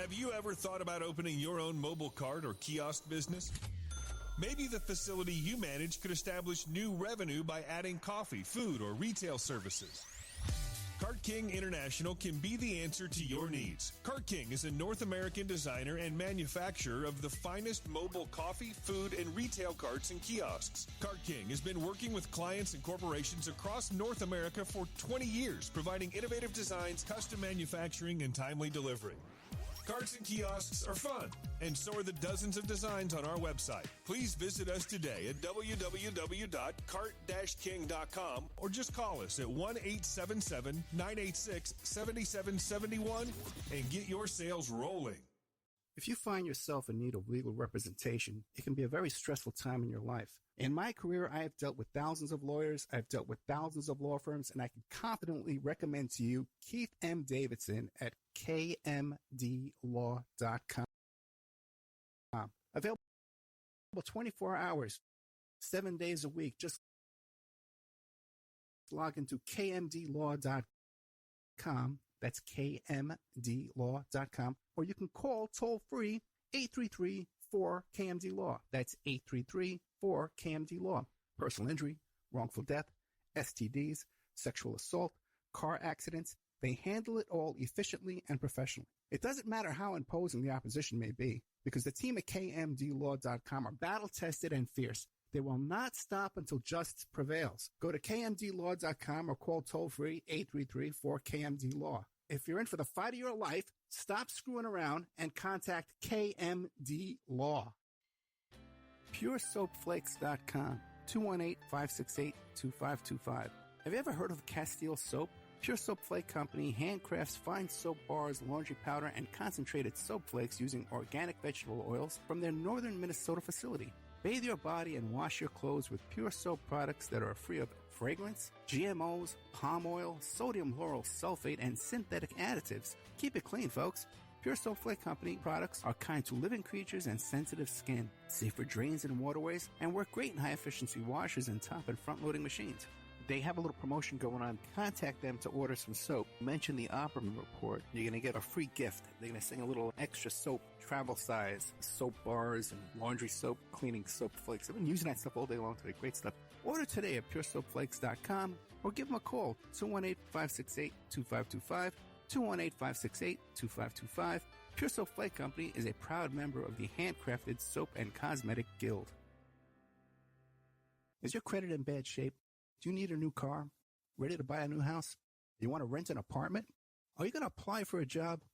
Have you ever thought about opening your own mobile cart or kiosk business? Maybe the facility you manage could establish new revenue by adding coffee, food, or retail services. Cart King International can be the answer to your needs. Cart King is a North American designer and manufacturer of the finest mobile coffee, food, and retail carts and kiosks. Cart King has been working with clients and corporations across North America for 20 years, providing innovative designs, custom manufacturing, and timely delivery. Carts and kiosks are fun, and so are the dozens of designs on our website. Please visit us today at www.cart-king.com or just call us at 1-877-986-7771 and get your sales rolling. If you find yourself in need of legal representation, it can be a very stressful time in your life. In my career, I have dealt with thousands of lawyers, I've dealt with thousands of law firms, and I can confidently recommend to you Keith M. Davidson at kmdlaw.com. Available 24 hours, 7 days a week. Just log into kmdlaw.com. That's kmdlaw.com. Or you can call toll-free 833-4KMD-LAW. That's 833-4KMD-LAW. Personal injury, wrongful death, STDs, sexual assault, car accidents. They handle it all efficiently and professionally. It doesn't matter how imposing the opposition may be, because the team at kmdlaw.com are battle-tested and fierce. They will not stop until justice prevails. Go to kmdlaw.com or call toll-free 833-4KMD-LAW. If you're in for the fight of your life, stop screwing around and contact KMD Law. PureSoapFlakes.com, 218-568-2525. Have you ever heard of Castile Soap? Pure Soap Flake Company handcrafts fine soap bars, laundry powder, and concentrated soap flakes using organic vegetable oils from their northern Minnesota facility. Bathe your body and wash your clothes with Pure Soap products that are free of fragrance, GMOs, palm oil, sodium lauryl sulfate, and synthetic additives. Keep it clean, folks. Pure Soap Flake Company products are kind to living creatures and sensitive skin, safe for drains and waterways, and work great in high-efficiency washers and top and front-loading machines. They have a little promotion going on. Contact them to order some soap. Mention the Opperman Report. You're going to get a free gift. They're going to send a little extra soap, travel size, soap bars and laundry soap, cleaning soap flakes. I've been using that stuff all day long today. Great stuff. Order today at puresoapflakes.com or give them a call, 218-568-2525, 218-568-2525. Pure Soap Flake Company is a proud member of the Handcrafted Soap and Cosmetic Guild. Is your credit in bad shape? Do you need a new car? Ready to buy a new house? You want to rent an apartment? Are you going to apply for a job?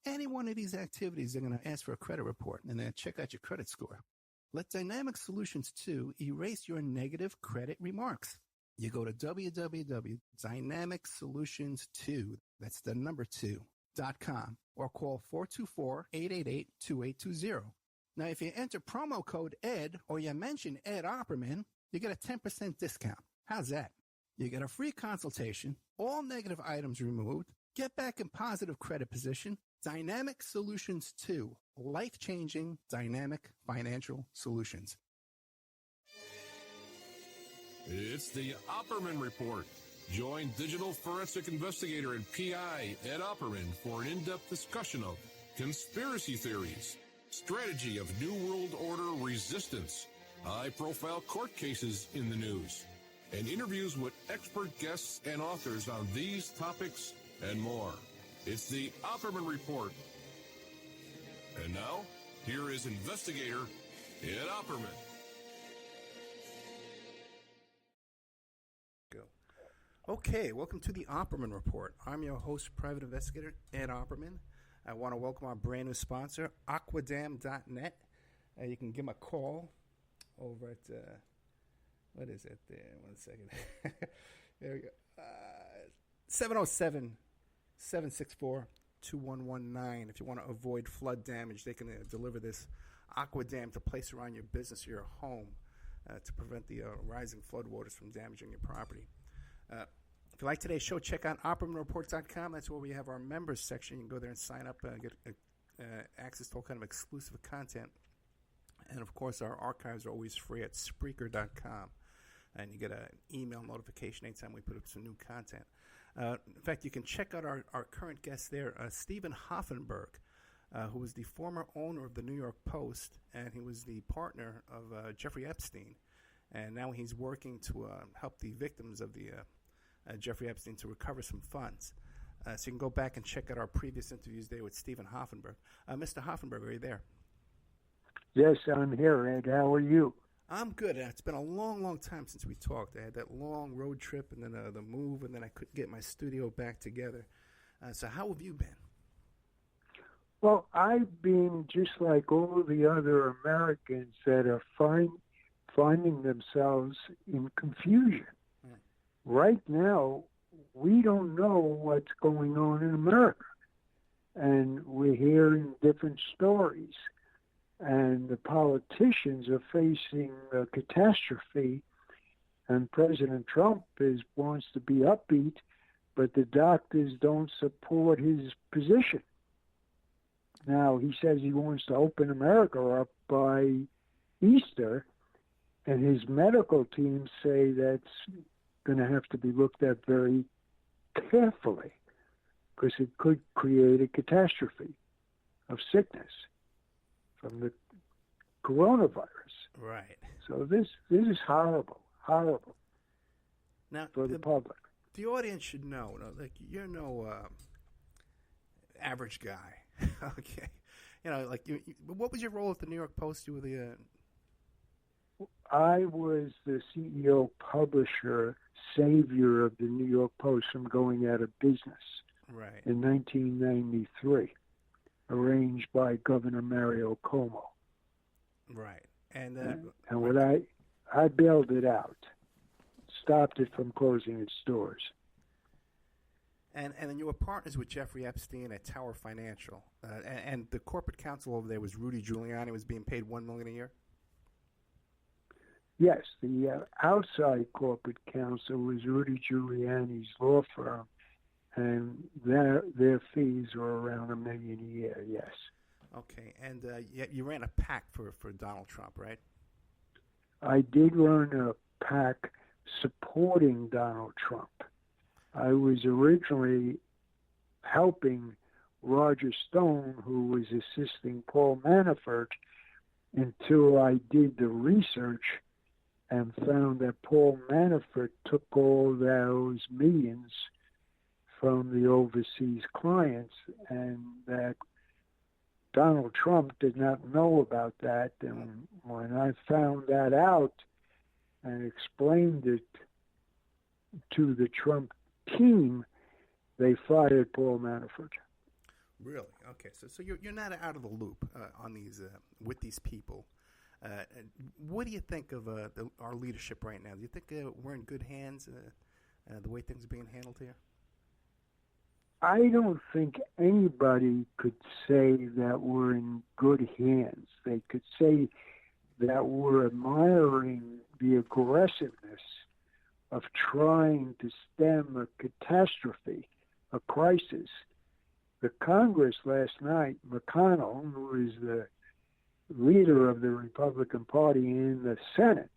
Any one of these activities, they're going to ask for a credit report and then check out your credit score. Let Dynamic Solutions 2 erase your negative credit remarks. You go to www.dynamicsolutions2, that's the number 2.com, or call 424-888-2820. Now, if you enter promo code ED or you mention Ed Opperman, you get a 10% discount. How's that? You get a free consultation, all negative items removed, get back in positive credit position. Dynamic Solutions 2, life-changing dynamic financial solutions. It's the Opperman Report. Join digital forensic investigator and PI Ed Opperman for an in-depth discussion of conspiracy theories, strategy of New World Order resistance, high-profile court cases in the news, and interviews with expert guests and authors on these topics and more. It's the Opperman Report. And now, here is investigator Ed Opperman. Okay, welcome to the Opperman Report. I'm your host, private investigator Ed Opperman. I want to welcome our brand new sponsor, aquadam.net. You can give them a call over at, what is it there? 1 second. There we go. 707-764-2119. If you want to avoid flood damage, they can deliver this aquadam to place around your business or your home to prevent the rising flood waters from damaging your property. If you like today's show, check out OppermanReport.com. That's where we have our members section. You can go there and sign up and get access to all kind of exclusive content. And, of course, our archives are always free at Spreaker.com. And you get an email notification anytime we put up some new content. In fact, you can check out our current guest there, Stephen Hoffenberg. who was the former owner of the New York Post, and he was the partner of Jeffrey Epstein. And now he's working to help the victims of the Jeffrey Epstein to recover some funds. So you can go back and check out our previous interviews there with Stephen Hoffenberg. Mr. Hoffenberg, are you there? Yes, I'm here, Ed. How are you? I'm good. It's been a long, long time since we talked. I had that long road trip and then the move, and then I couldn't get my studio back together. So how have you been? Well, I've been just like all the other Americans that are finding themselves in confusion. Right now, we don't know what's going on in America. And we're hearing different stories. And the politicians are facing a catastrophe. And President Trump wants to be upbeat, but the doctors don't support his position. Now, he says he wants to open America up by Easter, and his medical team say that's going to have to be looked at very carefully because it could create a catastrophe of sickness from the coronavirus. Right. So this is horrible now, for the public. The audience should know, like, you're no average guy. Okay. Like, what was your role at the New York Post? You were the... I was the CEO publisher, savior of the New York Post from going out of business right. in 1993, arranged by Governor Mario Cuomo. Right. And what I bailed it out, stopped it from closing its doors. And then you were partners with Jeffrey Epstein at Tower Financial, and the corporate counsel over there was Rudy Giuliani, was being paid $1 million a year. Yes, the outside corporate counsel was Rudy Giuliani's law firm, and their fees were around $1 million a year. Yes. Okay, and you ran a PAC for Donald Trump, right? I did run a PAC supporting Donald Trump. I was originally helping Roger Stone, who was assisting Paul Manafort, until I did the research and found that Paul Manafort took all those millions from the overseas clients, and that Donald Trump did not know about that. And when I found that out and explained it to the Trump team, they fired Paul Manafort. Really? Okay. So you're not out of the loop on these with these people. What do you think of our leadership right now? Do you think we're in good hands the way things are being handled here? I don't think anybody could say that we're in good hands. They could say that we're admiring the aggressiveness of trying to stem a catastrophe, a crisis. The Congress last night, McConnell, who is the leader of the Republican Party in the Senate,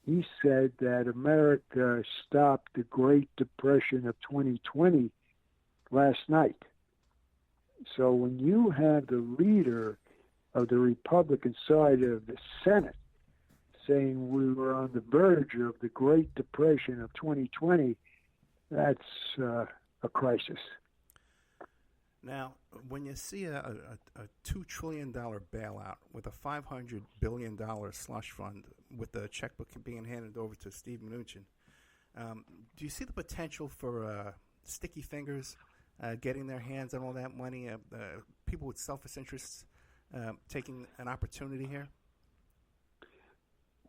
he said that America stopped the Great Depression of 2020 last night. So when you have the leader of the Republican side of the Senate saying we were on the verge of the Great Depression of 2020, that's a crisis. Now, when you see a $2 trillion bailout with a $500 billion slush fund with the checkbook being handed over to Steve Mnuchin, do you see the potential for sticky fingers getting their hands on all that money, people with selfish interests taking an opportunity here?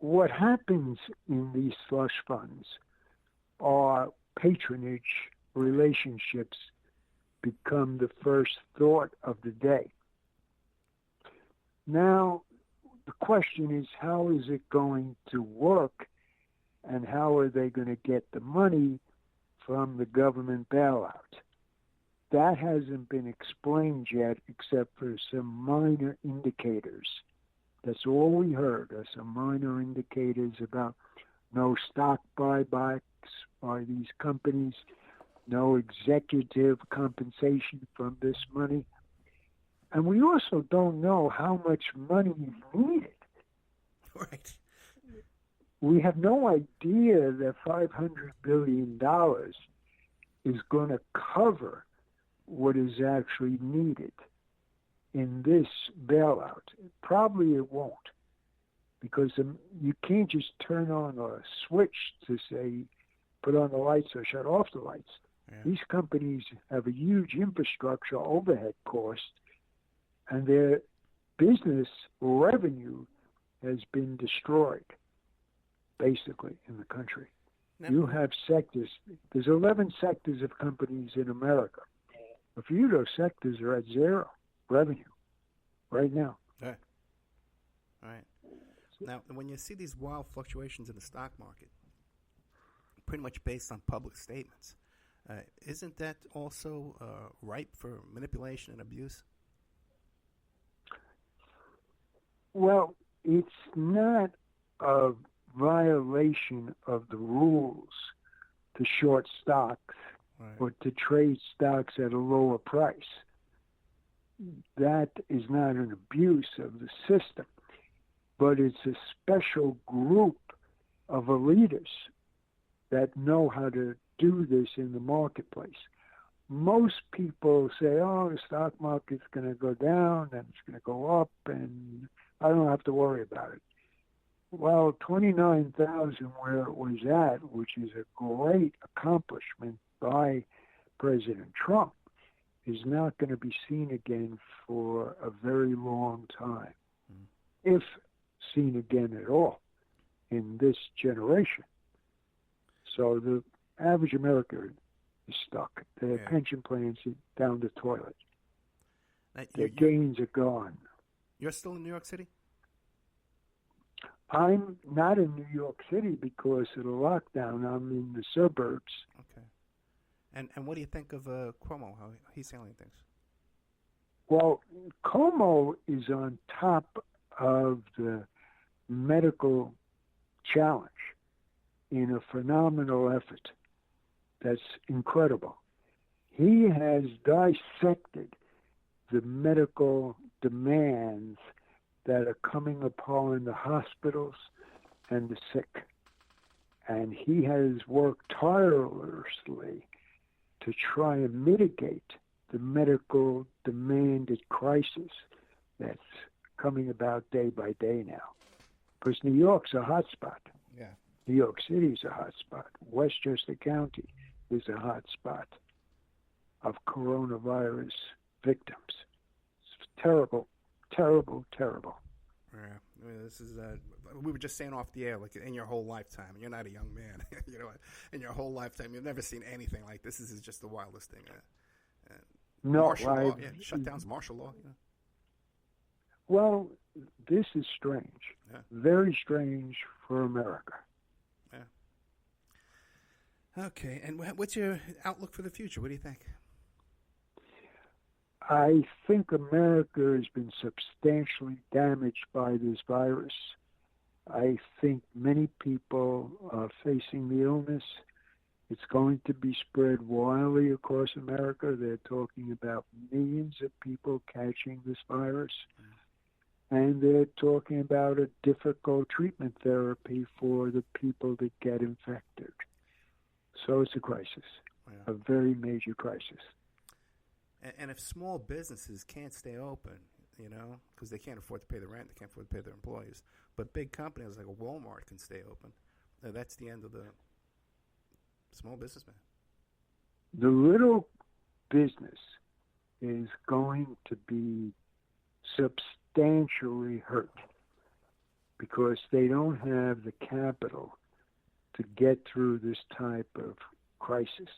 What happens in these slush funds are patronage relationships become the first thought of the day. Now, the question is, how is it going to work, and how are they going to get the money from the government bailout? That hasn't been explained yet, except for some minor indicators. That's all we heard, are some minor indicators about no stock buybacks by these companies, no executive compensation from this money. And we also don't know how much money is needed. Right. We have no idea that $500 billion is going to cover what is actually needed in this bailout. Probably it won't, because you can't just turn on a switch to say, put on the lights or shut off the lights. Yeah. These companies have a huge infrastructure overhead cost, and their business revenue has been destroyed, basically, in the country. Now, you have sectors. There's 11 sectors of companies in America. A few of those sectors are at zero revenue right now. All right. Now, when you see these wild fluctuations in the stock market, pretty much based on public statements, isn't that also ripe for manipulation and abuse? Well, it's not a violation of the rules to short stocks or to trade stocks at a lower price. That is not an abuse of the system, but it's a special group of elitists that know how to do this in the marketplace. Most people say, oh, the stock market's going to go down and it's going to go up and I don't have to worry about it. Well, 29,000 where it was at, which is a great accomplishment by President Trump, is not going to be seen again for a very long time, if seen again at all in this generation. So the average American is stuck. Their pension plans are down the toilet. Their gains are gone. You're still in New York City? I'm not in New York City because of the lockdown. I'm in the suburbs. Okay. And what do you think of Cuomo, how he's handling things? Well, Cuomo is on top of the medical challenge in a phenomenal effort that's incredible. He has dissected the medical demands that are coming upon the hospitals and the sick. And he has worked tirelessly to try and mitigate the medical demanded crisis that's coming about day by day now. Because New York's a hot spot. Yeah. New York City is a hot spot. Westchester County is a hot spot of coronavirus victims. It's terrible, terrible, terrible. Yeah, I mean, this is. We were just saying off the air, like in your whole lifetime, and you're not a young man. You know, in your whole lifetime, you've never seen anything like this. This is just the wildest thing. No, martial law, shutdowns, martial law. Yeah. Well, this is strange. Yeah. Very strange for America. Yeah. Okay, and what's your outlook for the future? What do you think? I think America has been substantially damaged by this virus. I think many people are facing the illness. It's going to be spread widely across America. They're talking about millions of people catching this virus. And they're talking about a difficult treatment therapy for the people that get infected. So it's a crisis, a very major crisis. And if small businesses can't stay open, you know, because they can't afford to pay the rent, they can't afford to pay their employees, but big companies like a Walmart can stay open, that's the end of the small businessman. The little business is going to be substantially hurt because they don't have the capital to get through this type of crisis.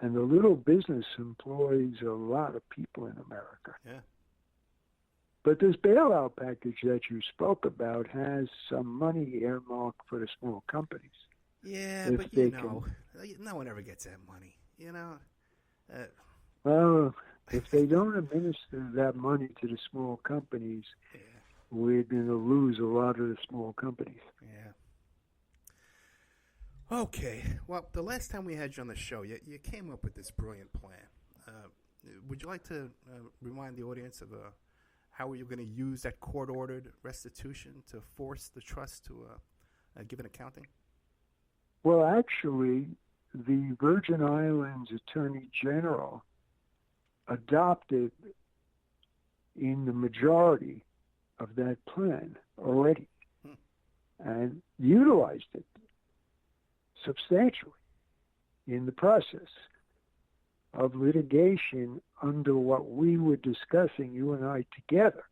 And the little business employs a lot of people in America. Yeah. But this bailout package that you spoke about has some money earmarked for the small companies. Yeah, but you know, no one ever gets that money, you know. Well, if they don't administer that money to the small companies, we're going to lose a lot of the small companies. Yeah. Okay. Well, the last time we had you on the show, you came up with this brilliant plan. Would you like to remind the audience of how you're going to use that court-ordered restitution to force the trust to give an accounting? Well, actually, the Virgin Islands Attorney General adopted in the majority of that plan already and utilized it substantially in the process of litigation under what we were discussing, you and I together.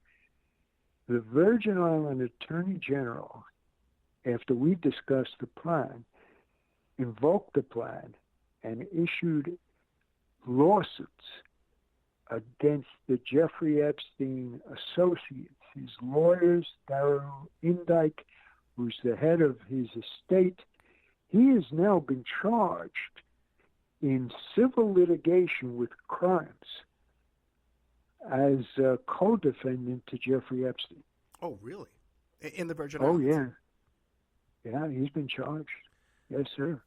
The Virgin Island Attorney General, after we discussed the plan, invoked the plan and issued lawsuits against the Jeffrey Epstein associates, his lawyers, Darrell Indyke, who's the head of his estate. He has now been charged in civil litigation with crimes as a co-defendant to Jeffrey Epstein. Oh, really? In the Virgin Islands? Oh, yeah. Yeah, he's been charged. Yes, sir.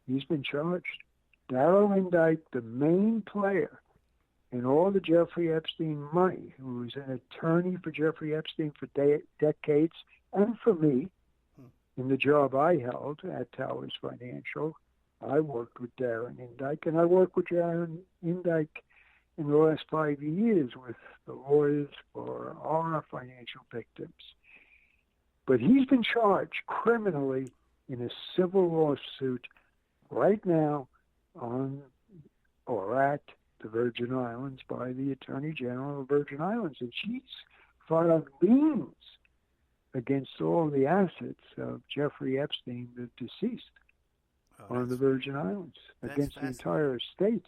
He's been charged. Darrell Indyke, the main player in all the Jeffrey Epstein money, who was an attorney for Jeffrey Epstein for decades, and for me, in the job I held at Towers Financial, I worked with Darren Indyke, and I worked with Darren Indyke in the last 5 years with the lawyers for our financial victims. But he's been charged criminally in a civil lawsuit right now on or at the Virgin Islands by the Attorney General of the Virgin Islands. And she's filed liens against all the assets of Jeffrey Epstein, the deceased, on the Virgin Islands, against the entire estate.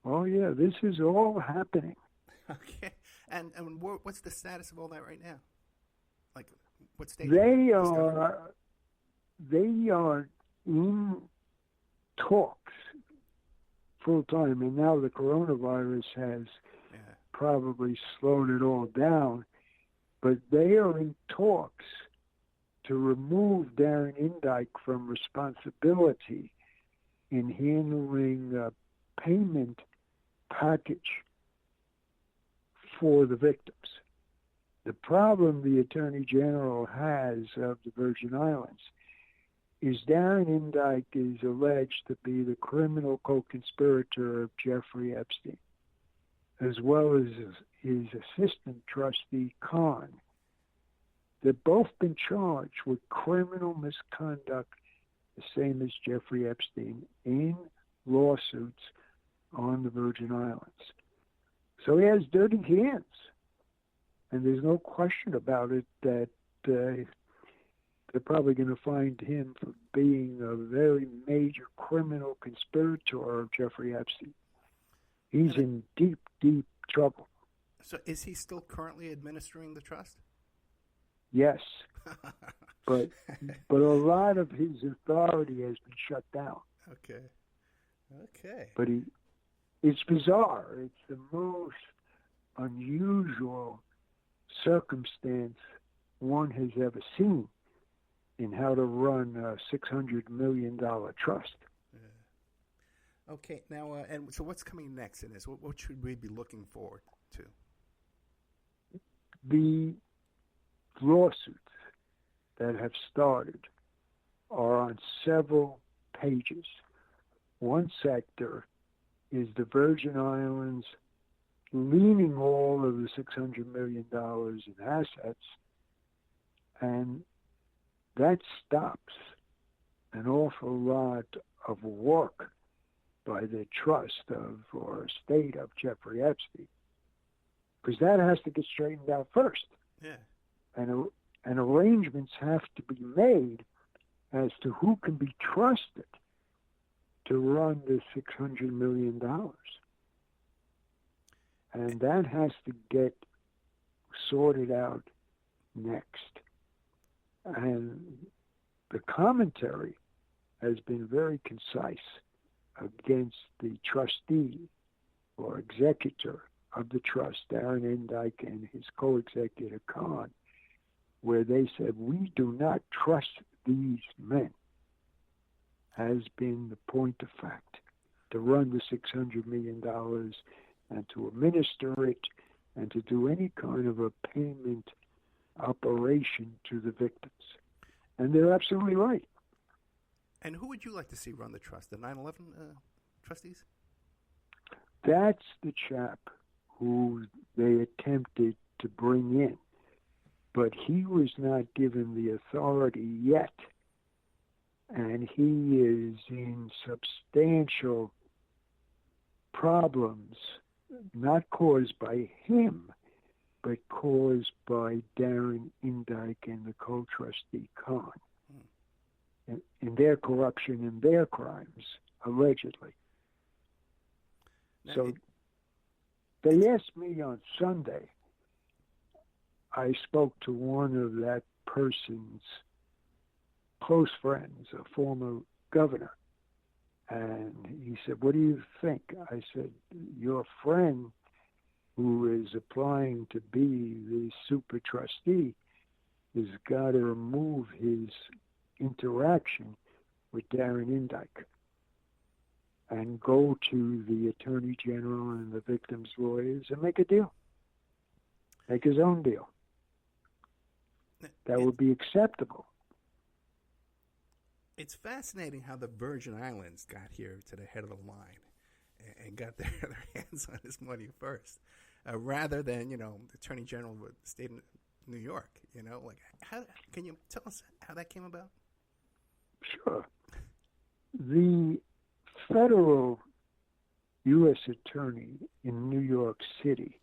Oh, yeah, this is all happening. Okay. And what's the status of all that right now? Like, what stage? They are in talks full time, and now the coronavirus has probably slowed it all down, but they are in talks to remove Darren Indyke from responsibility in handling a payment package for the victims. The problem the Attorney General has of the Virgin Islands is Darren Indyke is alleged to be the criminal co-conspirator of Jeffrey Epstein, as well as his assistant trustee, Khan. They've both been charged with criminal misconduct, the same as Jeffrey Epstein, in lawsuits on the Virgin Islands. So he has dirty hands. And there's no question about it that they're probably going to find him for being a very major criminal conspirator of Jeffrey Epstein. He's in deep, deep trouble. So is he still currently administering the trust? Yes. but a lot of his authority has been shut down. Okay. But it's bizarre. It's the most unusual circumstance one has ever seen in how to run a $600 million trust. Okay, now, and so what's coming next in this? What should we be looking forward to? The lawsuits that have started are on several pages. One sector is the Virgin Islands leaning all of the $600 million in assets, and that stops an awful lot of work by the trust of or estate of Jeffrey Epstein, because that has to get straightened out first. Yeah. And arrangements have to be made as to who can be trusted to run the $600 million. And that has to get sorted out next. And the commentary has been very concise against the trustee or executor of the trust, Darren Indyke, and his co-executive Khan, where they said, we do not trust these men, has been the point of fact, to run the $600 million and to administer it and to do any kind of a payment operation to the victims. And they're absolutely right. And who would you like to see run the trust? The 9/11 trustees? That's the chap who they attempted to bring in. But he was not given the authority yet. And he is in substantial problems, not caused by him, but caused by Darren Indyke and the co-trustee Khan, in their corruption and their crimes, allegedly. So they asked me on Sunday. I spoke to one of that person's close friends, a former governor, and he said, "What do you think?" I said, "Your friend who is applying to be the super trustee has got to remove his interaction with Darren Indyke and go to the Attorney General and the victims' lawyers and make a deal. Make his own deal. That would be acceptable." It's fascinating how the Virgin Islands got here to the head of the line and got their hands on this money first, rather than, the Attorney General of the state of New York. How can you tell us how that came about? Sure. The federal U.S. attorney in New York City,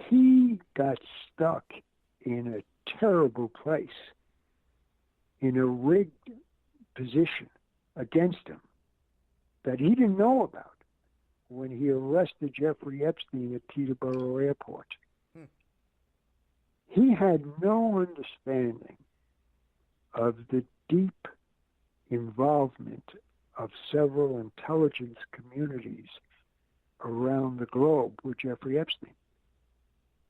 he got stuck in a terrible place, in a rigged position against him that he didn't know about when he arrested Jeffrey Epstein at Teterboro Airport. He had no understanding of the deep involvement of several intelligence communities around the globe with Jeffrey Epstein,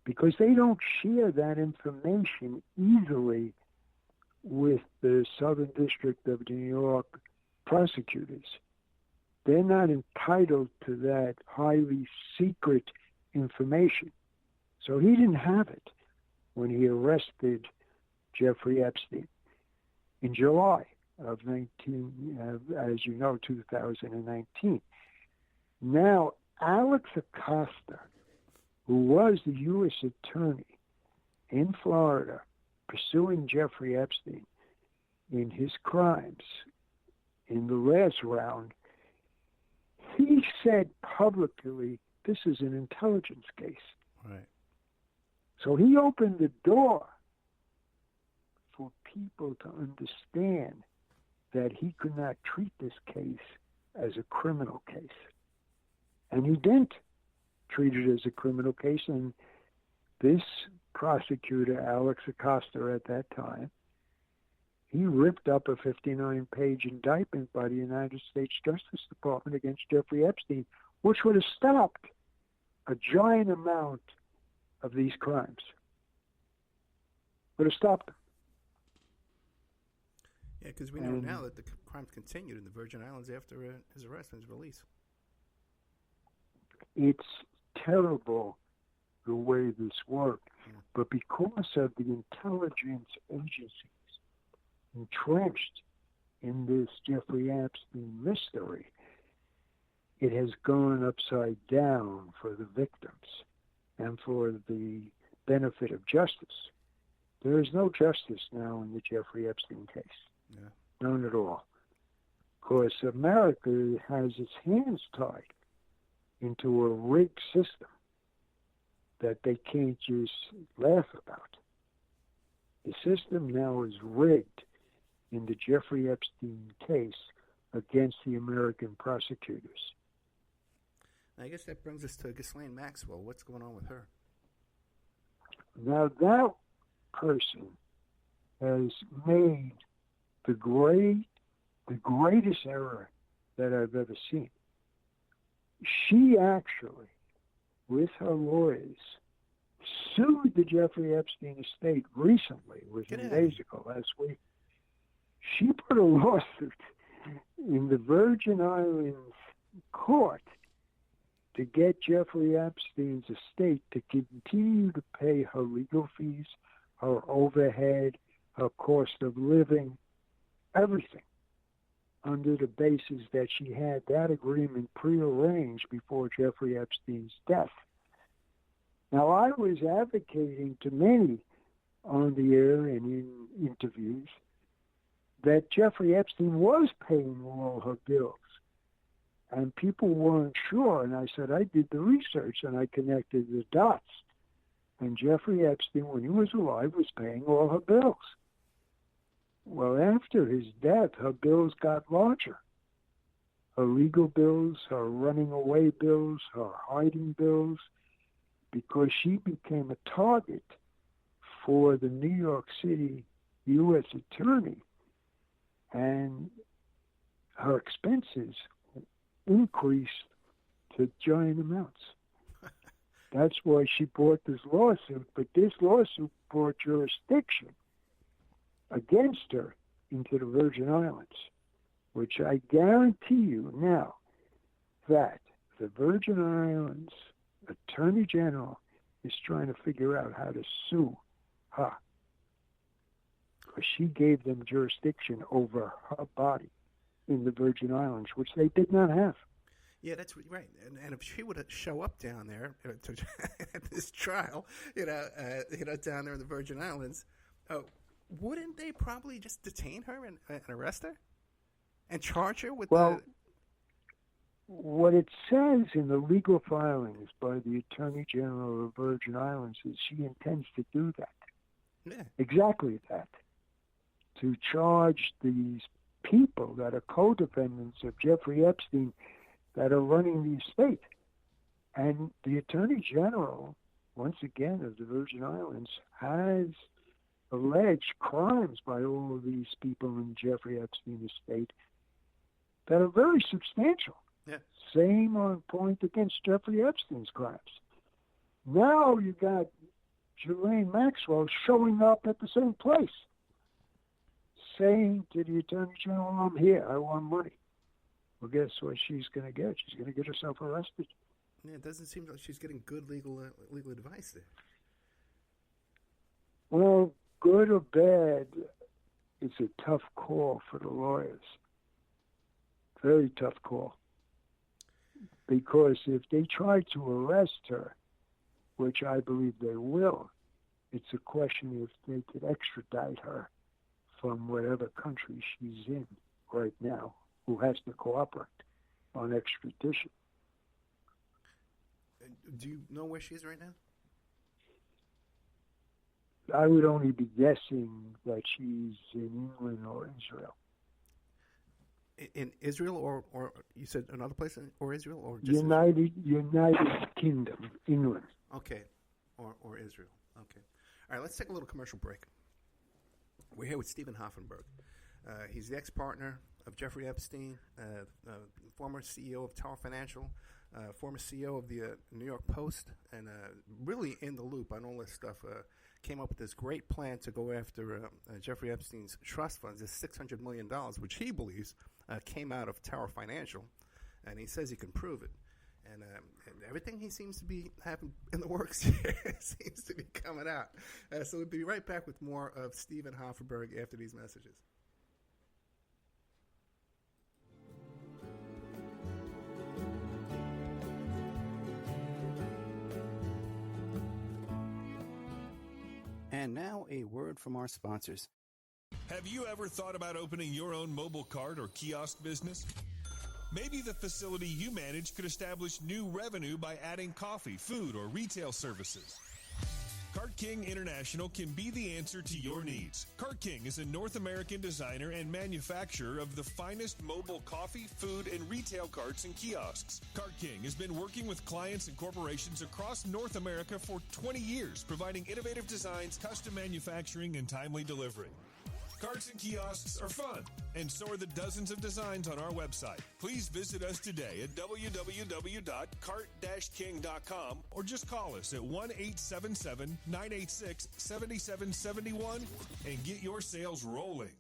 because they don't share that information easily with the Southern District of New York prosecutors. They're not entitled to that highly secret information. So he didn't have it when he arrested Jeffrey Epstein in July of 2019. Now, Alex Acosta, who was the U.S. attorney in Florida pursuing Jeffrey Epstein in his crimes in the last round, he said publicly, this is an intelligence case. Right. So he opened the door for people to understand that he could not treat this case as a criminal case. And he didn't treat it as a criminal case. And this prosecutor, Alex Acosta, at that time, he ripped up a 59-page indictment by the United States Justice Department against Jeffrey Epstein, which would have stopped a giant amount of these crimes. Would have stopped them. Yeah, because we know now that the crimes continued in the Virgin Islands after his arrest and his release. It's terrible the way this worked, but because of the intelligence agencies entrenched in this Jeffrey Epstein mystery, it has gone upside down for the victims and for the benefit of justice. There is no justice now in the Jeffrey Epstein case. Yeah. None at all. Because America has its hands tied into a rigged system that they can't just laugh about. The system now is rigged in the Jeffrey Epstein case against the American prosecutors. I guess that brings us to Ghislaine Maxwell. What's going on with her? Now that person has made the greatest error that I've ever seen. She actually, with her lawyers, sued the Jeffrey Epstein estate recently, within days ago, last week. She put a lawsuit in the Virgin Islands court to get Jeffrey Epstein's estate to continue to pay her legal fees, her overhead, her cost of living, everything, under the basis that she had that agreement prearranged before Jeffrey Epstein's death. Now, I was advocating to many on the air and in interviews that Jeffrey Epstein was paying all her bills. And people weren't sure. And I said, I did the research and I connected the dots. And Jeffrey Epstein, when he was alive, was paying all her bills. Well, after his death, her bills got larger. Her legal bills, her running away bills, her hiding bills, because she became a target for the New York City U.S. Attorney. And her expenses increased to giant amounts. That's why she brought this lawsuit. But this lawsuit brought jurisdiction against her into the Virgin Islands, which I guarantee you now that the Virgin Islands Attorney General is trying to figure out how to sue her, because she gave them jurisdiction over her body in the Virgin Islands, which they did not have. Yeah, that's right. And if she would show up down there at this trial, down there in the Virgin Islands, wouldn't they probably just detain her and arrest her and charge her with What it says in the legal filings by the Attorney General of the Virgin Islands is she intends to do that. Yeah. Exactly that. To charge these people that are co-defendants of Jeffrey Epstein that are running the estate. And the Attorney General, once again, of the Virgin Islands, has alleged crimes by all of these people in Jeffrey Epstein estate that are very substantial. Yeah. Same on point against Jeffrey Epstein's crimes. Now you got Ghislaine Maxwell showing up at the same place, saying to the Attorney General, I'm here, I want money. Well, guess what she's going to get? She's going to get herself arrested. Yeah, it doesn't seem like she's getting good legal advice there. Well, good or bad, it's a tough call for the lawyers. Very tough call. Because if they try to arrest her, which I believe they will, it's a question if they could extradite her from whatever country she's in right now, who has to cooperate on extradition. Do you know where she is right now? I would only be guessing that she's in England or Israel. In Israel, or you said another place, or Israel, or just United Kingdom, England. Okay, or Israel. Okay. All right, let's take a little commercial break. We're here with Stephen Hoffenberg. He's the ex-partner of Jeffrey Epstein, former CEO of Tower Financial, former CEO of the New York Post, and really in the loop on all this stuff. Came up with this great plan to go after Jeffrey Epstein's trust funds, this $600 million, which he believes came out of Tower Financial, and he says he can prove it. And everything he seems to be having in the works here seems to be coming out. So we'll be right back with more of Stephen Hoffenberg after these messages. And now a word from our sponsors. Have you ever thought about opening your own mobile cart or kiosk business? Maybe the facility you manage could establish new revenue by adding coffee, food, or retail services. Cart King International can be the answer to your needs. Cart King is a North American designer and manufacturer of the finest mobile coffee, food, and retail carts and kiosks. Cart King has been working with clients and corporations across North America for 20 years, providing innovative designs, custom manufacturing, and timely delivery. Carts and kiosks are fun, and so are the dozens of designs on our website. Please visit us today at www.cart-king.com or just call us at 1-877-986-7771 and get your sales rolling.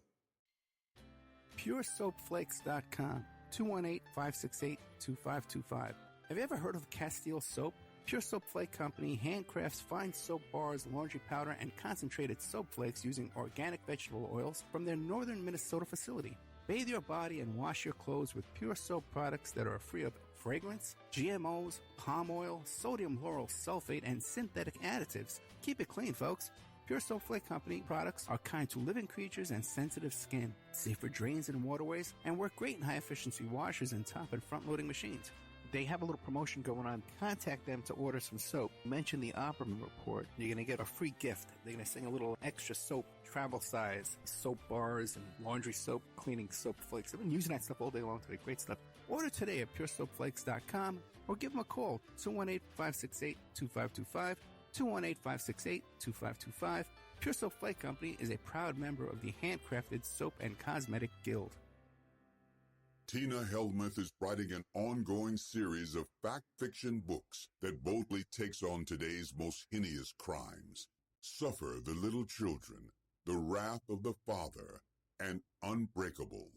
PureSoapFlakes.com, 218-568-2525. Have you ever heard of Castile Soap? Pure Soap Flake Company handcrafts fine soap bars, laundry powder, and concentrated soap flakes using organic vegetable oils from their northern Minnesota facility. Bathe your body and wash your clothes with Pure Soap products that are free of fragrance, GMOs, palm oil, sodium lauryl sulfate, and synthetic additives. Keep it clean, folks. Pure Soap Flake Company products are kind to living creatures and sensitive skin, safe for drains and waterways, and work great in high-efficiency washers and top and front-loading machines. They have a little promotion going on. Contact them to order some soap. Mention the Opperman Report. You're going to get a free gift. They're going to send a little extra soap, travel size, soap bars and laundry soap, cleaning soap flakes. I've been using that stuff all day long today. Great stuff. Order today at puresoapflakes.com or give them a call, 218-568-2525, 218-568-2525. Pure Soap Flake Company is a proud member of the Handcrafted Soap and Cosmetic Guild. Tina Helmuth is writing an ongoing series of fact-fiction books that boldly takes on today's most heinous crimes. Suffer the Little Children, The Wrath of the Father, and Unbreakable.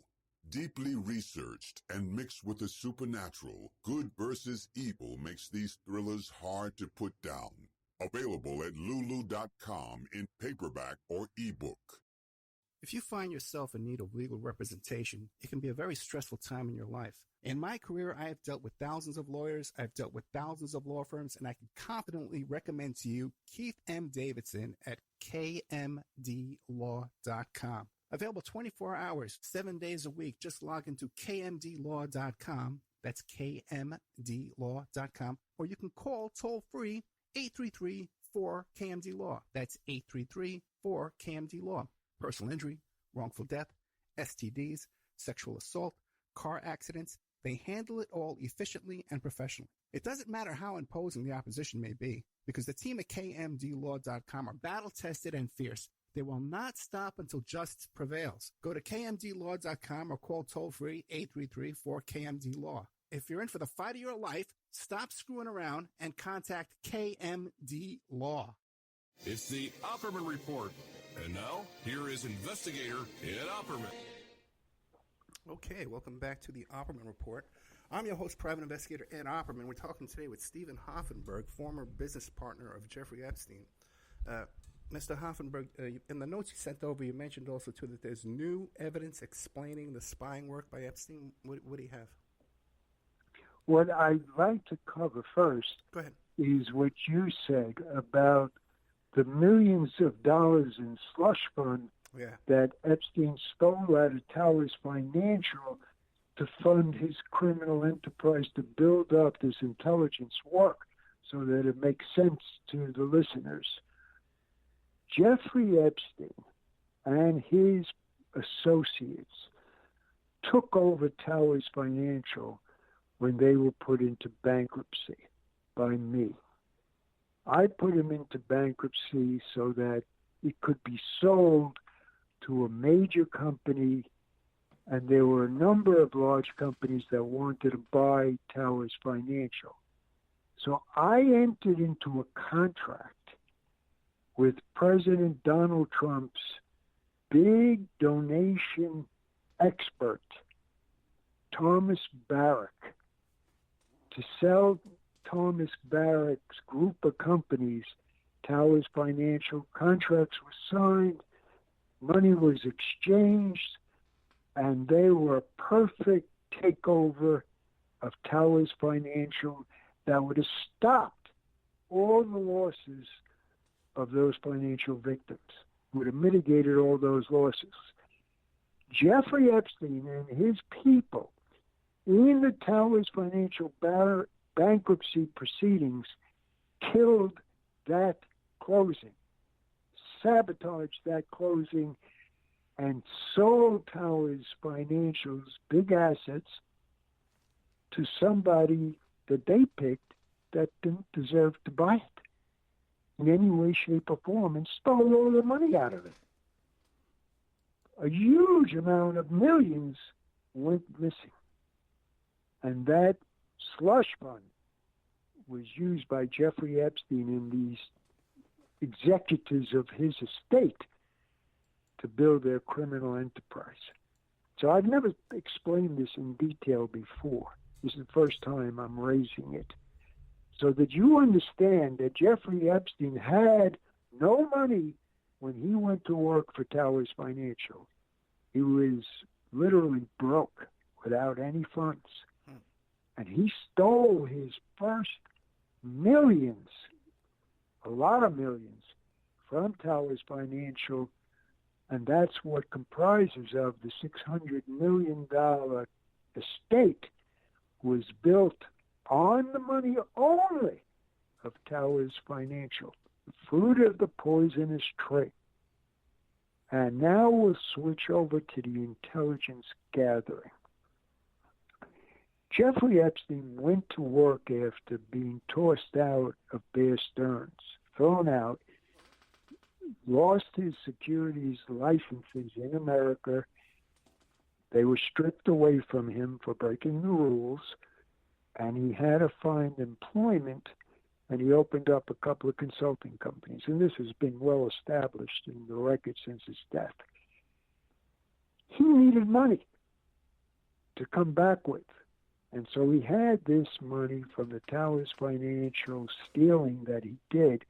Deeply researched and mixed with the supernatural, good versus evil makes these thrillers hard to put down. Available at lulu.com in paperback or ebook. If you find yourself in need of legal representation, it can be a very stressful time in your life. In my career, I have dealt with thousands of lawyers, I've dealt with thousands of law firms, and I can confidently recommend to you Keith M. Davidson at kmdlaw.com. Available 24 hours, 7 days a week. Just log into kmdlaw.com. That's kmdlaw.com. Or you can call toll-free 833-4KMD-LAW. That's 833-4KMD-LAW. Personal injury, wrongful death, STDs, sexual assault, car accidents, they handle it all efficiently and professionally. It doesn't matter how imposing the opposition may be, because the team at kmdlaw.com are battle-tested and fierce. They will not stop until justice prevails. Go to kmdlaw.com or call toll-free 833-4KMD-LAW. If you're in for the fight of your life, stop screwing around and contact KMD Law. It's the Opperman Report. And now, here is investigator Ed Opperman. Okay, welcome back to the Opperman Report. I'm your host, Private Investigator Ed Opperman. We're talking today with Stephen Hoffenberg, former business partner of Jeffrey Epstein. Mr. Hoffenberg, in the notes you sent over, you mentioned also, too, that there's new evidence explaining the spying work by Epstein. What do you have? What I'd like to cover first is what you said about the millions of dollars in slush fund that Epstein stole out of Towers Financial to fund his criminal enterprise to build up this intelligence work so that it makes sense to the listeners. Jeffrey Epstein and his associates took over Towers Financial when they were put into bankruptcy by me. I put him into bankruptcy so that it could be sold to a major company, and there were a number of large companies that wanted to buy Towers Financial. So I entered into a contract with President Donald Trump's big donation expert, Thomas Barrack, to sell Thomas Barrack's group of companies, Towers Financial. Contracts were signed, money was exchanged, and they were a perfect takeover of Towers Financial that would have stopped all the losses of those financial victims, would have mitigated all those losses. Jeffrey Epstein and his people in the Towers Financial bankruptcy proceedings killed that closing, sabotaged that closing, and sold Towers Financial's big assets to somebody that they picked that didn't deserve to buy it in any way, shape, or form, and stole all the money out of it. A huge amount of millions went missing. And that slush fund was used by Jeffrey Epstein and these executives of his estate to build their criminal enterprise. So I've never explained this in detail before. This is the first time I'm raising it. So that you understand that Jeffrey Epstein had no money when he went to work for Towers Financial. He was literally broke without any funds. And he stole his first millions, a lot of millions, from Towers Financial, and that's what comprises of the $600 million estate was built on the money only of Towers Financial, the fruit of the poisonous tree. And now we'll switch over to the intelligence gathering. Jeffrey Epstein went to work after being tossed out of Bear Stearns, thrown out, lost his securities licenses in America. They were stripped away from him for breaking the rules, and he had to find employment, and he opened up a couple of consulting companies. And this has been well established in the record since his death. He needed money to come back with. And so he had this money from the Towers Financial stealing that he did,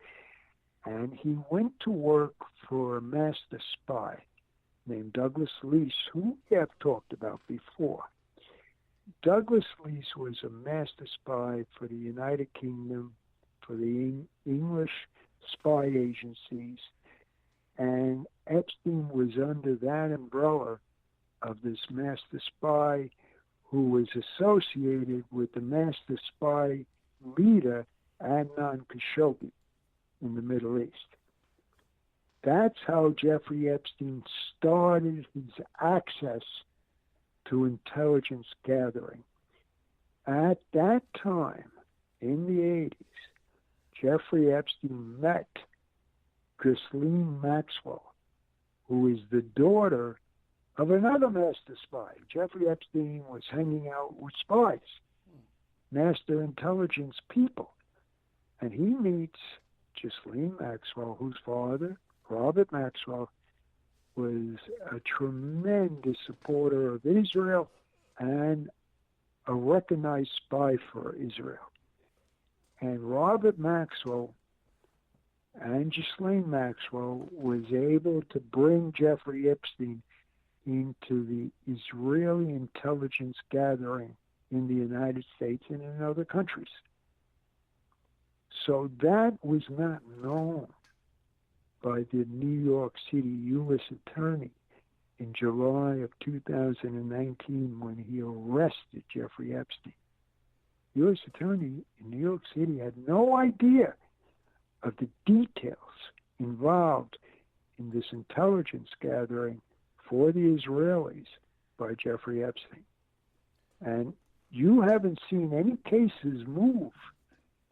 and he went to work for a master spy named Douglas Leese, who we have talked about before. Douglas Leese was a master spy for the United Kingdom, for the English spy agencies, and Epstein was under that umbrella of this master spy who was associated with the master spy leader, Adnan Khashoggi, in the Middle East. That's how Jeffrey Epstein started his access to intelligence gathering. At that time, in the 80s, Jeffrey Epstein met Ghislaine Maxwell, who is the daughter of another master spy. Jeffrey Epstein was hanging out with spies, master intelligence people. And he meets Ghislaine Maxwell, whose father, Robert Maxwell, was a tremendous supporter of Israel and a recognized spy for Israel. And Robert Maxwell and Ghislaine Maxwell was able to bring Jeffrey Epstein into the Israeli intelligence gathering in the United States and in other countries. So that was not known by the New York City U.S. Attorney in July of 2019 when he arrested Jeffrey Epstein. The U.S. Attorney in New York City had no idea of the details involved in this intelligence gathering for the Israelis by Jeffrey Epstein. And you haven't seen any cases move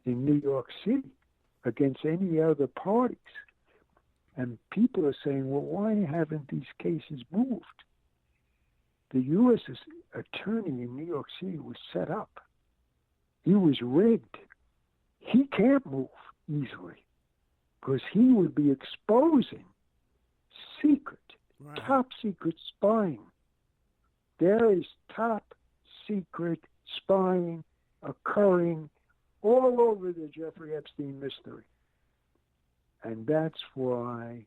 in New York City against any other parties. And people are saying, well, why haven't these cases moved? The U.S. attorney in New York City was set up. He was rigged. He can't move easily because he would be exposing secret, top secret spying. There is top secret spying occurring all over the Jeffrey Epstein mystery. And that's why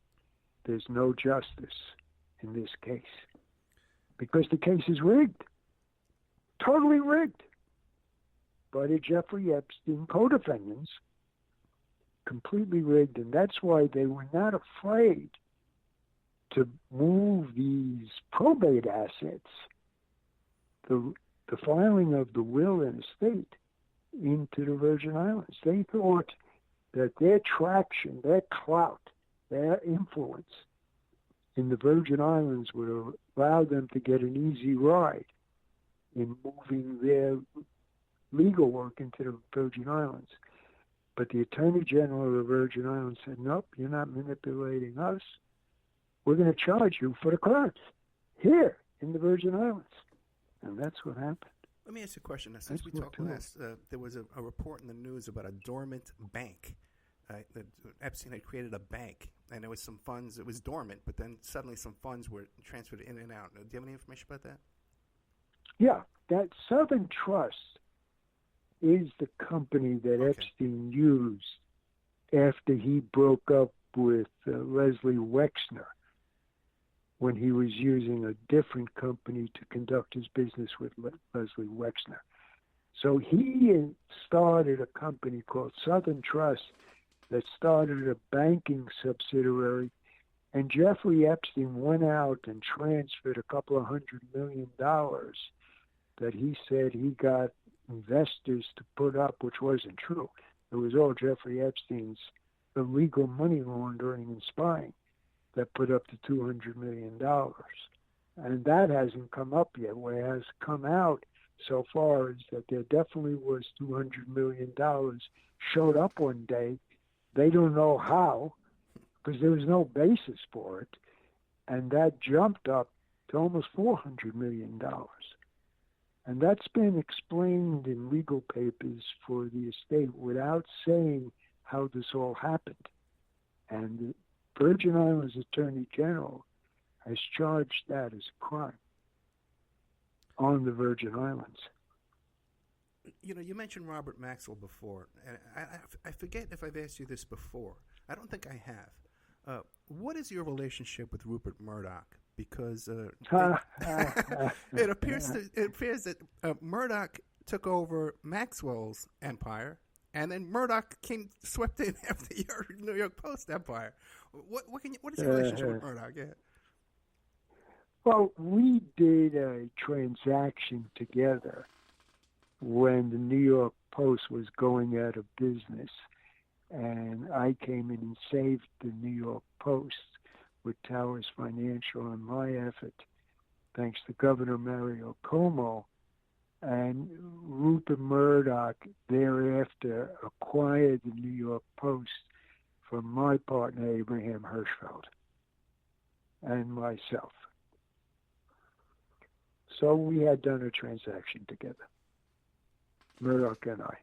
there's no justice in this case. Because the case is rigged. Totally rigged. By the Jeffrey Epstein co-defendants. Completely rigged. And that's why they were not afraid to move these probate assets, the filing of the will and estate, into the Virgin Islands. They thought that their traction, their clout, their influence in the Virgin Islands would allow them to get an easy ride in moving their legal work into the Virgin Islands. But the Attorney General of the Virgin Islands said, nope, you're not manipulating us. We're going to charge you for the crimes here in the Virgin Islands. And that's what happened. Let me ask you a question. Now, since we talked last, there was a report in the news about a dormant bank. That Epstein had created a bank, and there was some funds. It was dormant, but then suddenly some funds were transferred in and out. Do you have any information about that? Yeah, that Southern Trust is the company that Okay. Epstein used after he broke up with Leslie Wexner, when he was using a different company to conduct his business with Leslie Wexner. So he started a company called Southern Trust that started a banking subsidiary, and Jeffrey Epstein went out and transferred a couple of $100 million that he said he got investors to put up, which wasn't true. It was all Jeffrey Epstein's illegal money laundering and spying that put up the $200 million. And that hasn't come up yet. What has come out so far is that there definitely was $200 million showed up one day. They don't know how, because there was no basis for it. And that jumped up to almost $400 million. And that's been explained in legal papers for the estate without saying how this all happened. And the Virgin Islands Attorney General has charged that as a crime on the Virgin Islands. You know, you mentioned Robert Maxwell before, and I forget if I've asked you this before. I don't think I have. What is your relationship with Rupert Murdoch? Because it appears that Murdoch took over Maxwell's empire, and then Murdoch swept in after your New York Post empire. What is your relationship with Murdoch? Yeah. Well, we did a transaction together when the New York Post was going out of business, and I came in and saved the New York Post with Towers Financial on my effort, thanks to Governor Mario Cuomo. And Rupert Murdoch thereafter acquired the New York Post from my partner, Abraham Hirschfeld, and myself. So we had done a transaction together, Murdoch and I.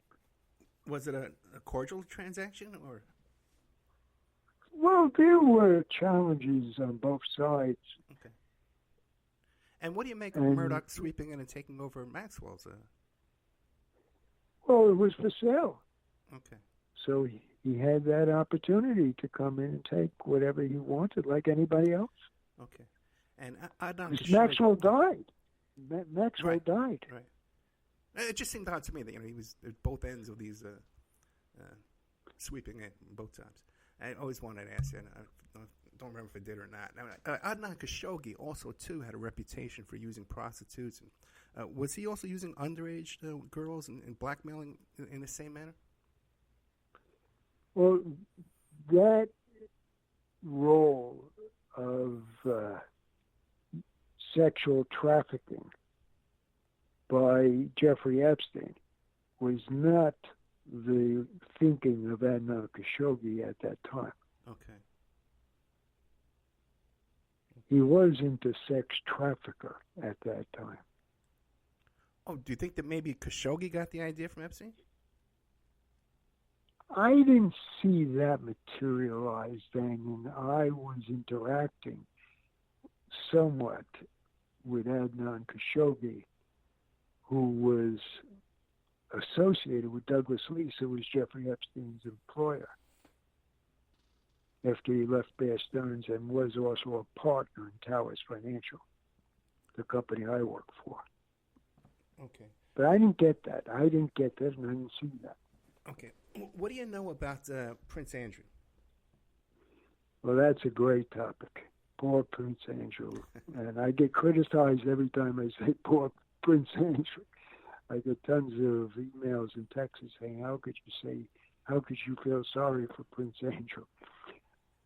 Was it a cordial transaction, or? Well, there were challenges on both sides. Okay. And what do you make of Murdoch sweeping in and taking over Maxwell's? Well, it was for sale. Okay. So he had that opportunity to come in and take whatever he wanted, like anybody else. Okay. And Adnan Maxwell died. Maxwell died. Right. It just seemed odd to me that he was at both ends of these sweeping in both times. I always wanted to ask you, and I don't remember if I did or not. Now, Adnan Khashoggi also, too, had a reputation for using prostitutes. And, was he also using underage girls and blackmailing in the same manner? Well, that role of sexual trafficking by Jeffrey Epstein was not the thinking of Adnan Khashoggi at that time. Okay. He wasn't a sex trafficker at that time. Oh, do you think that maybe Khashoggi got the idea from Epstein? I didn't see that materialize then, and I was interacting somewhat with Adnan Khashoggi, who was associated with Douglas Leese, who was Jeffrey Epstein's employer, after he left Bear Stearns, and was also a partner in Towers Financial, the company I work for. Okay. But I didn't get that. And I didn't see that. Okay. What do you know about Prince Andrew? Well, that's a great topic. Poor Prince Andrew. And I get criticized every time I say poor Prince Andrew. I get tons of emails and texts saying, how could you feel sorry for Prince Andrew?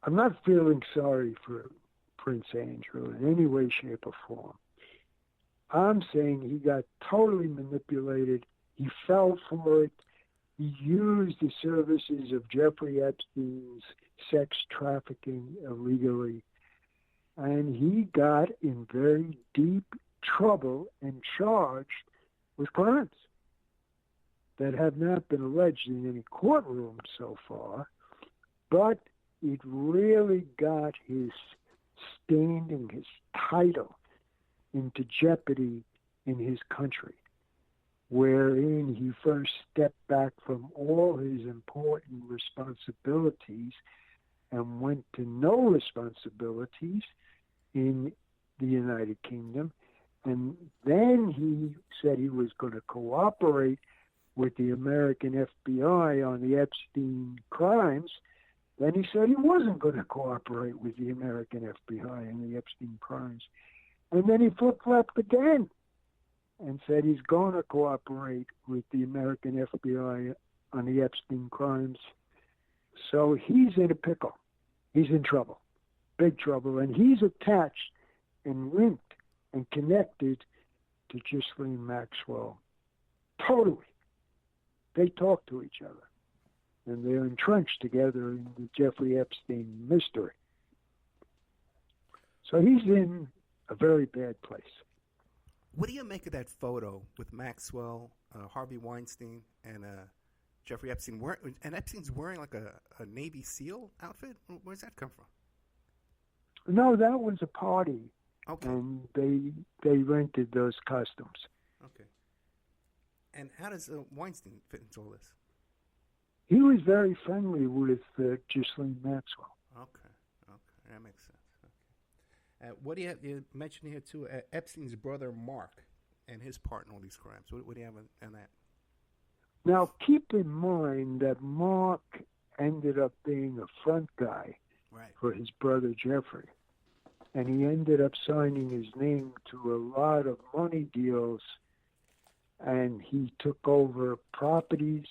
I'm not feeling sorry for Prince Andrew in any way, shape, or form. I'm saying he got totally manipulated. He fell for it. He used the services of Jeffrey Epstein's sex trafficking illegally. And he got in very deep trouble and charged with crimes that have not been alleged in any courtroom so far, but it really got his standing, his title, into jeopardy in his country. wherein he first stepped back from all his important responsibilities and went to no responsibilities in the United Kingdom. And then he said he was going to cooperate with the American FBI on the Epstein crimes. Then he said he wasn't going to cooperate with the American FBI on the Epstein crimes. And then he flip-flopped again and said he's going to cooperate with the American FBI on the Epstein crimes. So he's in a pickle. He's in trouble, big trouble. And he's attached and linked and connected to Ghislaine Maxwell. Totally. They talk to each other. And they're entrenched together in the Jeffrey Epstein mystery. So he's in a very bad place. What do you make of that photo with Maxwell, Harvey Weinstein, and Jeffrey Epstein? And Epstein's wearing like a Navy SEAL outfit? Where's that come from? No, that was a party. Okay. And they rented those costumes. Okay. And how does Weinstein fit into all this? He was very friendly with Ghislaine Maxwell. Okay, that makes sense. Okay. What do you have? You mentioned here too Epstein's brother Mark and his part in all these crimes. What do you have on that? Now, keep in mind that Mark ended up being a front guy for his brother Jeffrey, and he ended up signing his name to a lot of money deals, and he took over properties.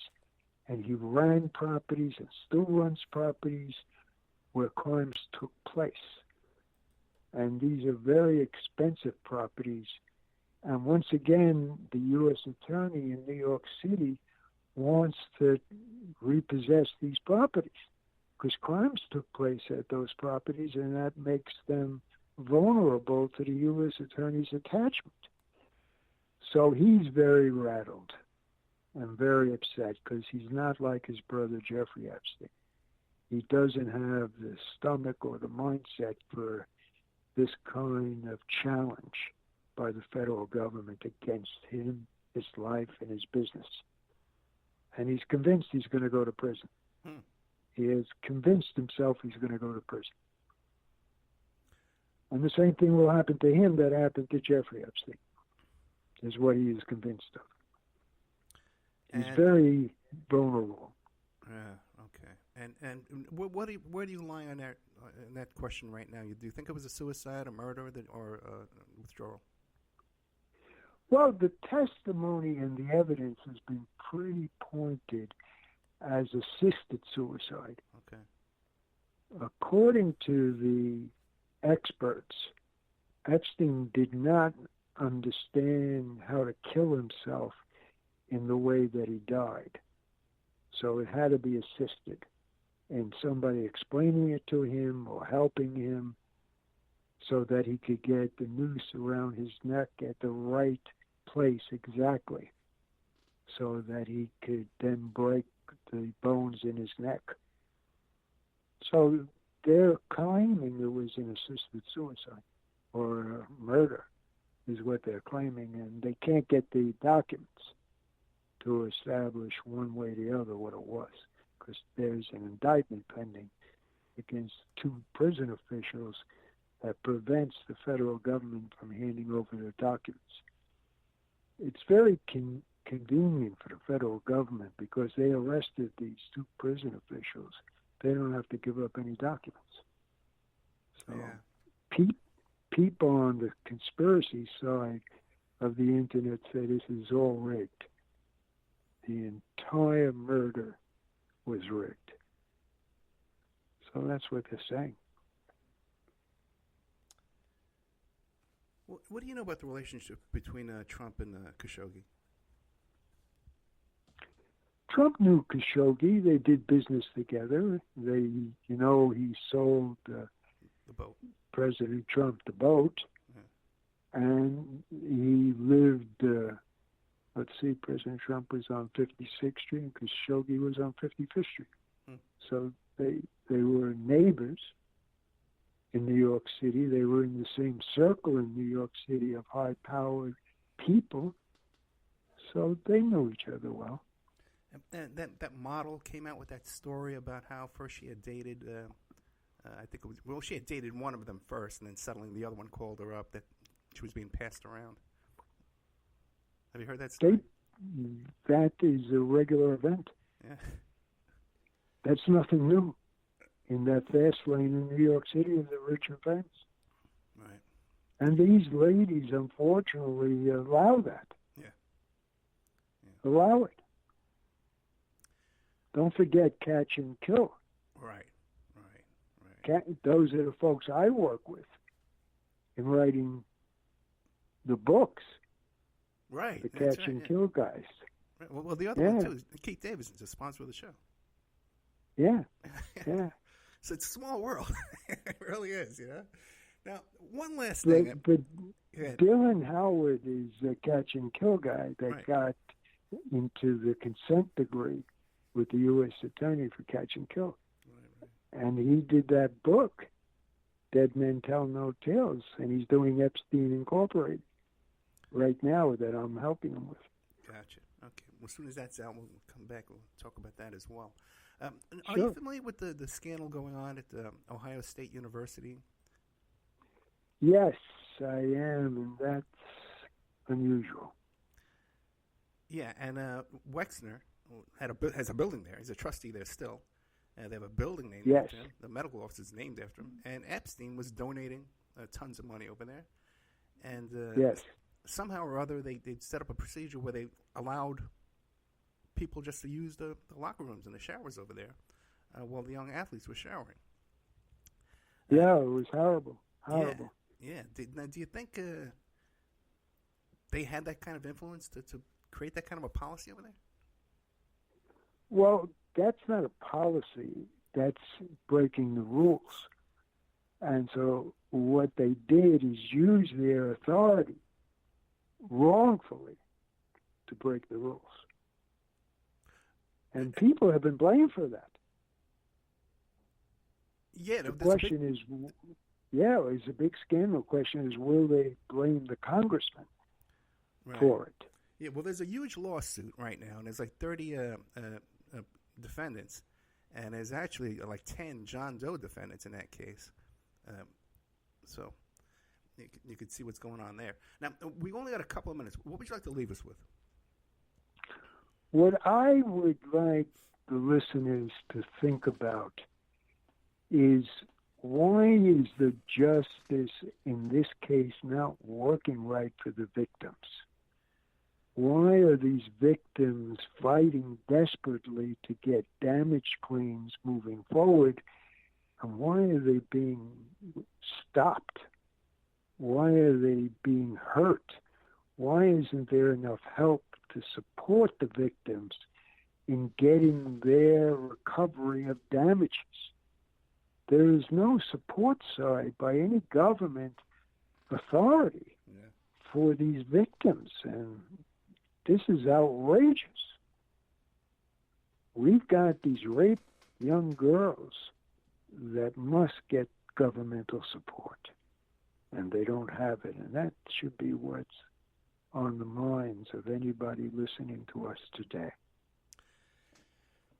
And he ran properties and still runs properties where crimes took place. And these are very expensive properties. And once again, the U.S. Attorney in New York City wants to repossess these properties because crimes took place at those properties, and that makes them vulnerable to the U.S. Attorney's attachment. So he's very rattled. I'm very upset because he's not like his brother Jeffrey Epstein. He doesn't have the stomach or the mindset for this kind of challenge by the federal government against him, his life, and his business. And he's convinced he's going to go to prison. He has convinced himself he's going to go to prison. And the same thing will happen to him that happened to Jeffrey Epstein, is what he is convinced of. He's very vulnerable. Yeah. Okay. And where do you lie on that question right now? Do you think it was a suicide, a murder, or withdrawal? Well, the testimony and the evidence has been pretty pointed as assisted suicide. Okay. According to the experts, Epstein did not understand how to kill himself in the way that he died. So it had to be assisted, and somebody explaining it to him or helping him so that he could get the noose around his neck at the right place exactly so that he could then break the bones in his neck. So they're claiming it was an assisted suicide or a murder is what they're claiming, and they can't get the documents to establish one way or the other what it was, because there's an indictment pending against two prison officials that prevents the federal government from handing over their documents. It's very convenient for the federal government because they arrested these two prison officials. They don't have to give up any documents. So people on the conspiracy side of the internet say this is all rigged. The entire murder was rigged. So that's what they're saying. What do you know about the relationship between Trump and Khashoggi? Trump knew Khashoggi. They did business together. He sold the boat. President Trump the boat, and he lived. President Trump was on 56th Street, and Khashoggi was on 55th Street. So they were neighbors in New York City. They were in the same circle in New York City of high-powered people. so they knew each other well. And that model came out with that story about how first she had dated, I think it was, well, she had dated one of them first, and then suddenly the other one called her up that she was being passed around. Have you heard that story? That is a regular event. Yeah. That's nothing new in that fast lane in New York City of the rich and famous. Right. And these ladies, unfortunately, allow that. Yeah. Allow it. Don't forget catch and kill. Right. Those are the folks I work with in writing the books. Right. The catch and kill guys. Right. Well, the other one, too, is Keith Davidson's a sponsor of the show. Yeah. Yeah. So it's a small world. It really is, you know? Now, one last thing. But Dylan Howard is a catch and kill guy that got into the consent decree with the U.S. Attorney for catch and kill. Right. And he did that book, Dead Men Tell No Tales, and he's doing Epstein Incorporated right now that I'm helping him with. Gotcha. Okay. Well, as soon as that's out, we'll come back. We'll talk about that as well. Are Sure. you familiar with the scandal going on at Ohio State University? Yes, I am, and that's unusual. Yeah, and Wexner has a building there. He's a trustee there still. They have a building named after him. The medical office is named after him. And Epstein was donating tons of money over there. And somehow or other, they set up a procedure where they allowed people just to use the locker rooms and the showers over there while the young athletes were showering. Yeah, it was horrible. Horrible. Yeah. Do you think they had that kind of influence to create that kind of a policy over there? Well, that's not a policy. That's breaking the rules. And so what they did is use their authority wrongfully to break the rules. And people have been blamed for that. Yeah, the question is, it's a big scandal. The question is, will they blame the congressman for it? Yeah, well, there's a huge lawsuit right now, and there's like 30 defendants, and there's actually like 10 John Doe defendants in that case. So you could see what's going on there. Now, we only got a couple of minutes. What would you like to leave us with? What I would like the listeners to think about is, why is the justice in this case not working right for the victims? Why are these victims fighting desperately to get damage claims moving forward? And why are they being stopped? Why are they being hurt? Why isn't there enough help to support the victims in getting their recovery of damages? There is no support side by any government authority for these victims, and this is outrageous. We've got these raped young girls that must get governmental support, and they don't have it, and that should be what's on the minds of anybody listening to us today.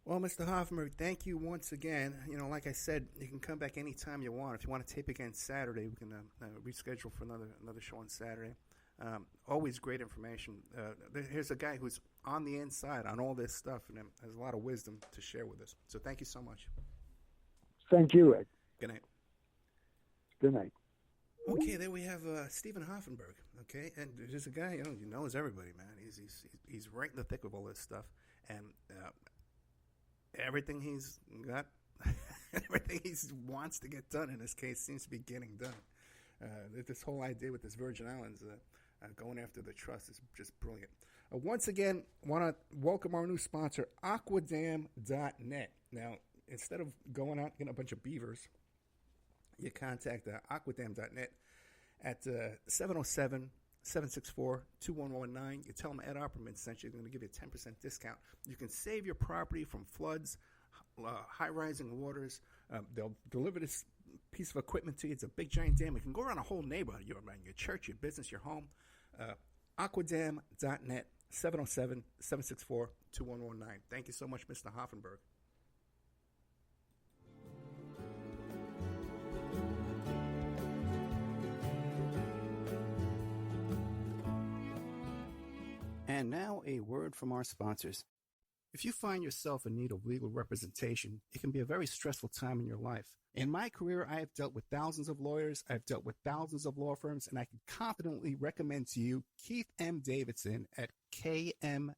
Well, Mr. Hoffenberg, thank you once again. You know, like I said, you can come back anytime you want. If you want to tape again Saturday, we can reschedule for another show on Saturday. Always great information. Here's a guy who's on the inside on all this stuff and has a lot of wisdom to share with us. So thank you so much. Thank you, Ed. Good night. Good night. Okay, there we have Stephen Hoffenberg. Okay, and there's a guy he knows everybody, man. He's right in the thick of all this stuff, and everything he's got, everything he wants to get done in this case seems to be getting done. This whole idea with this Virgin Islands going after the trust is just brilliant. Once again, want to welcome our new sponsor, Aquadam.net. Now, instead of going out and getting a bunch of beavers, you contact Aquadam.net at 707-764-2119. You tell them Ed Opperman sent you. They're going to give you a 10% discount. You can save your property from floods, high-rising waters. They'll deliver this piece of equipment to you. It's a big, giant dam. It can go around a whole neighborhood, your church, your business, your home. Aquadam.net. 707-764-2119. Thank you so much, Mr. Hoffenberg. And now a word from our sponsors. If you find yourself in need of legal representation, it can be a very stressful time in your life. In my career, I have dealt with thousands of lawyers, I've dealt with thousands of law firms, and I can confidently recommend to you Keith M. Davidson at kmdlaw.com.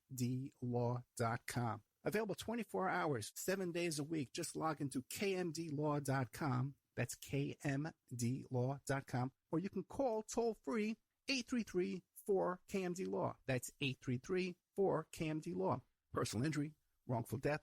Available 24 hours, 7 days a week. Just log into kmdlaw.com. That's kmdlaw.com. Or you can call toll-free 833-4KMD-LAW. That's 833-4KMD-LAW. Personal injury, wrongful death,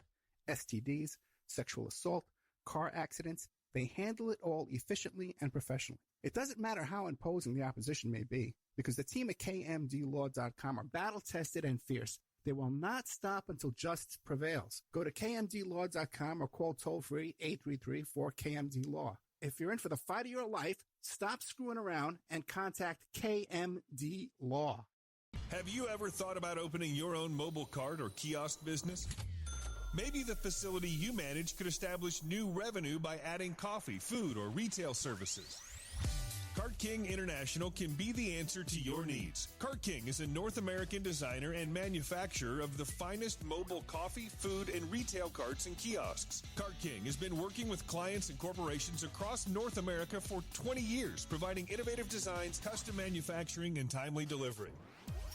STDs, sexual assault, car accidents. They handle it all efficiently and professionally. It doesn't matter how imposing the opposition may be, because the team at kmdlaw.com are battle-tested and fierce. They will not stop until justice prevails. Go to kmdlaw.com or call toll-free 833-4KMD-LAW. If you're in for the fight of your life, stop screwing around and contact KMD Law. Have you ever thought about opening your own mobile cart or kiosk business? Maybe the facility you manage could establish new revenue by adding coffee, food, or retail services. Cart King International can be the answer to your needs. Cart King is a North American designer and manufacturer of the finest mobile coffee, food, and retail carts and kiosks. Cart King has been working with clients and corporations across North America for 20 years, providing innovative designs, custom manufacturing, and timely delivery.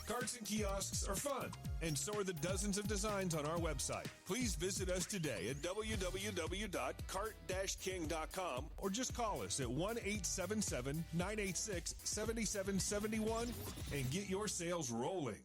Carts and kiosks are fun, and so are the dozens of designs on our website. Please visit us today at www.cart-king.com or just call us at 1-877-986-7771 and get your sales rolling.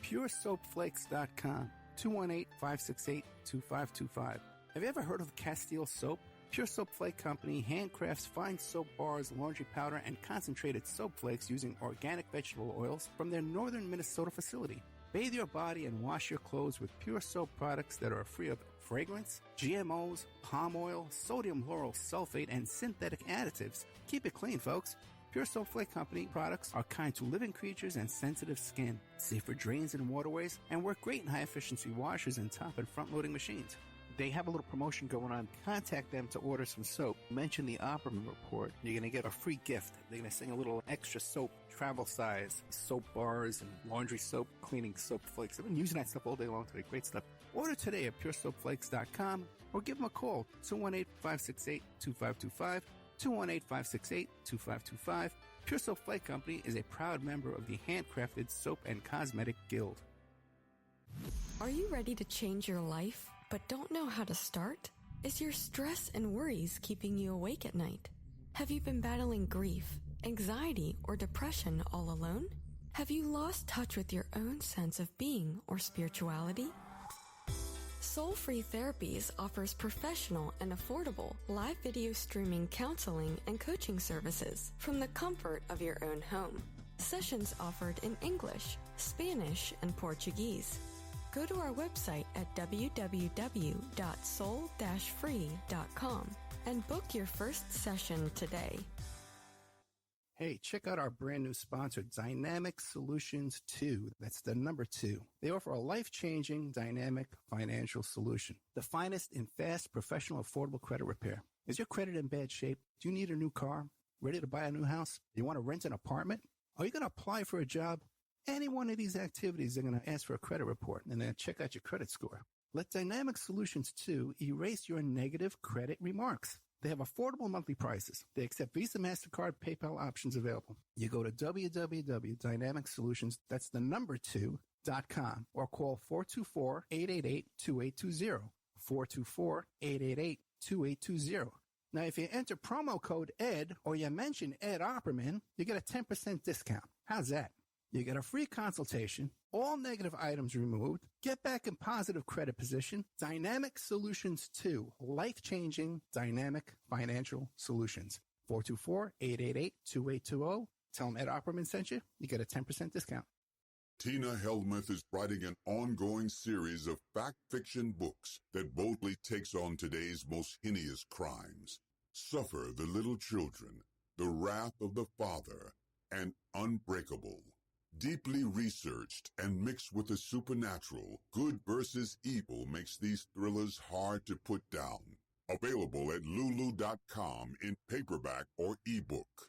PureSoapFlakes.com, 218-568-2525. Have you ever heard of Castile Soap? Pure Soap Flake Company handcrafts fine soap bars, laundry powder, and concentrated soap flakes using organic vegetable oils from their northern Minnesota facility. Bathe your body and wash your clothes with pure soap products that are free of fragrance, GMOs, palm oil, sodium lauryl sulfate, and synthetic additives. Keep it clean, folks. Pure Soap Flake Company products are kind to living creatures and sensitive skin, safe for drains and waterways, and work great in high-efficiency washers and top and front-loading machines. They have a little promotion going on. Contact them to order some soap. Mention the Opperman Report. You're going to get a free gift. They're going to send a little extra soap, travel size, soap bars and laundry soap, cleaning soap flakes. I've been using that stuff all day long today. Great stuff. Order today at puresoapflakes.com or give them a call, 218-568-2525, 218-568-2525. Pure Soap Flake Company is a proud member of the Handcrafted Soap and Cosmetic Guild. Are you ready to change your life, but don't know how to start? Is your stress and worries keeping you awake at night? Have you been battling grief, anxiety, or depression all alone? Have you lost touch with your own sense of being or spirituality? Soul Free Therapies offers professional and affordable live video streaming counseling and coaching services from the comfort of your own home. Sessions offered in English, Spanish, and Portuguese. Go to our website at www.soul-free.com and book your first session today. Hey, check out our brand new sponsor, Dynamic Solutions 2. That's the number 2. They offer a life-changing, dynamic financial solution. The finest in fast, professional, affordable credit repair. Is your credit in bad shape? Do you need a new car? Ready to buy a new house? You want to rent an apartment? Are you going to apply for a job? Any one of these activities, they're going to ask for a credit report and then check out your credit score. Let Dynamic Solutions 2 erase your negative credit remarks. They have affordable monthly prices. They accept Visa, MasterCard, PayPal options available. You go to www.dynamicsolutions, that's the number 2.com, or call 424-888-2820. 424-888-2820. Now, if you enter promo code ED or you mention Ed Opperman, you get a 10% discount. How's that? You get a free consultation, all negative items removed, get back in positive credit position. Dynamic Solutions 2, life-changing dynamic financial solutions. 424-888-2820. Tell them Ed Opperman sent you. You get a 10% discount. Tina Helmuth is writing an ongoing series of fact-fiction books that boldly takes on today's most heinous crimes. Suffer the Little Children, The Wrath of the Father, and Unbreakable. Deeply researched and mixed with the supernatural, good versus evil makes these thrillers hard to put down. Available at lulu.com in paperback or ebook.